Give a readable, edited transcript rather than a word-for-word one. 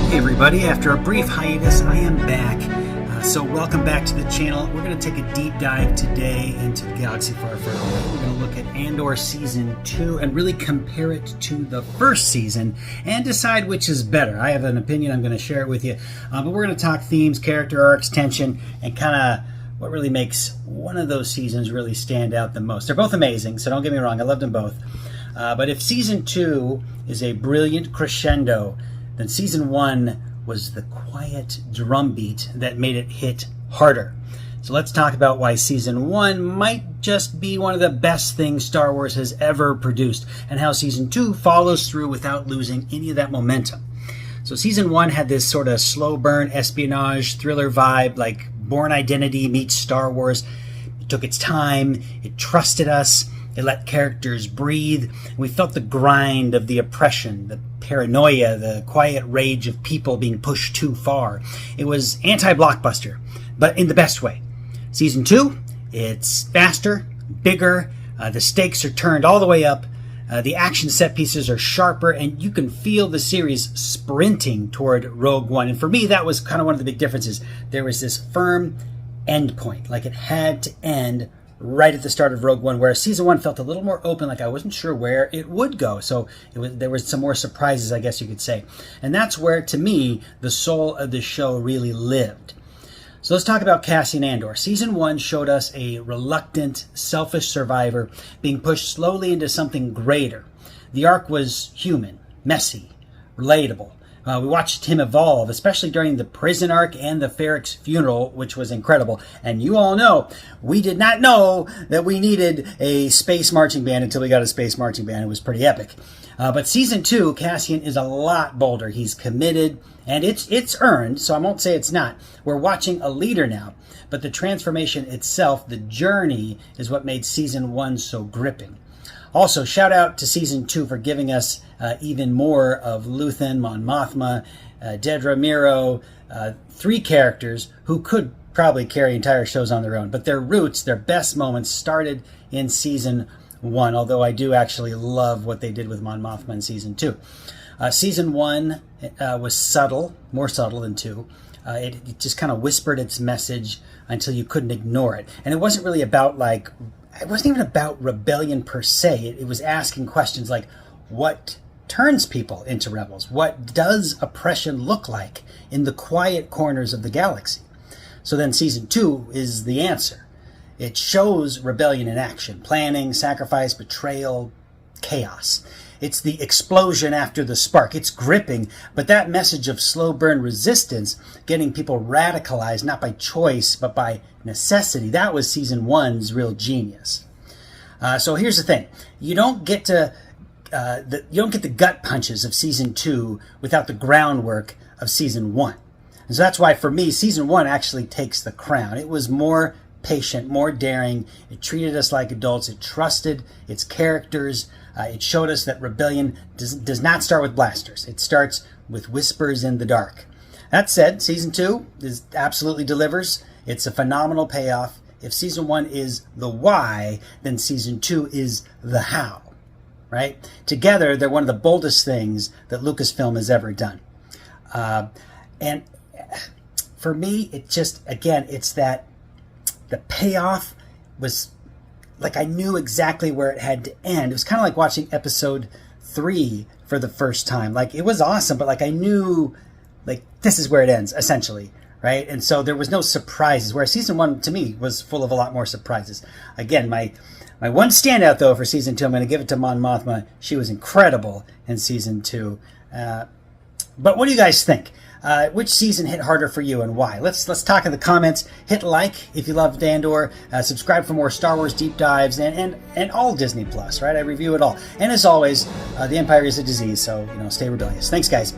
Hey everybody, after a brief hiatus, I am back. So welcome back to the channel. We're going to take a deep dive today into the galaxy far, far away. We're going to look at Andor Season 2 and really compare it to the first season and decide which is better. I have an opinion, I'm going to share it with you. But we're going to talk themes, character arcs, tension, and kind of what really makes one of those seasons really stand out the most. They're both amazing, so don't get me wrong, I loved them both. But if Season 2 is a brilliant crescendo, then Season 1 was the quiet drumbeat that made it hit harder. So let's talk about why Season 1 might just be one of the best things Star Wars has ever produced, and how Season 2 follows through without losing any of that momentum. So Season 1 had this sort of slow burn espionage thriller vibe, like Bourne Identity meets Star Wars. It took its time, it trusted us, it let characters breathe, and we felt the grind of the oppression, the paranoia, the quiet rage of people being pushed too far. It was anti-blockbuster, but in the best way. Season 2, it's faster, bigger, the stakes are turned all the way up, the action set pieces are sharper, and you can feel the series sprinting toward Rogue One. And for me, that was kind of one of the big differences. There was this firm end point, like it had to end right at the start of Rogue One, whereas Season 1 felt a little more open, like I wasn't sure where it would go. So there was some more surprises, I guess you could say. And that's where, to me, the soul of the show really lived. So let's talk about Cassian Andor. Season 1 showed us a reluctant, selfish survivor being pushed slowly into something greater. The arc was human, messy, relatable. We watched him evolve, especially during the prison arc and the Ferrix funeral, which was incredible. And you all know, we did not know that we needed a space marching band until we got a space marching band. It was pretty epic. But Season 2, Cassian is a lot bolder. He's committed, and it's earned, so I won't say it's not. We're watching a leader now, but the transformation itself, the journey, is what made Season 1 so gripping. Also, shout out to Season 2 for giving us even more of Luthen, Mon Mothma, Dedra Meero, three characters who could probably carry entire shows on their own. But their roots, their best moments started in Season 1, although I do actually love what they did with Mon Mothma in Season 2. Season 1 was subtle, more subtle than 2. It just kind of whispered its message until you couldn't ignore it. And it wasn't really about it wasn't even about rebellion per se. It was asking questions like, what turns people into rebels? What does oppression look like in the quiet corners of the galaxy? So then Season 2 is the answer. It shows rebellion in action, planning, sacrifice, betrayal, chaos. It's the explosion after the spark. It's gripping, but that message of slow burn resistance, getting people radicalized, not by choice, but by necessity, that was Season 1's real genius. So here's the thing. You don't get the gut punches of Season 2 without the groundwork of Season 1. And so that's why, for me, Season 1 actually takes the crown. It was more patient, more daring. It treated us like adults. It trusted its characters. It showed us that rebellion does not start with blasters. It starts with whispers in the dark. That said, Season 2 absolutely delivers. It's a phenomenal payoff. If Season 1 is the why, then Season 2 is the how. Right? Together, they're one of the boldest things that Lucasfilm has ever done. And for me, it just, again, it's that the payoff was like I knew exactly where it had to end. It was kind of like watching Episode 3 for the first time. Like, it was awesome, but like I knew, like, this is where it ends, essentially, right? And so there was no surprises, whereas Season 1, to me, was full of a lot more surprises. Again, my one standout, though, for Season 2, I'm going to give it to Mon Mothma. She was incredible in Season 2. But what do you guys think? Which season hit harder for you and why? Let's talk in the comments. Hit like if you loved Andor. Subscribe for more Star Wars deep dives and all Disney Plus, right? I review it all. And as always, the Empire is a disease, so stay rebellious. Thanks, guys.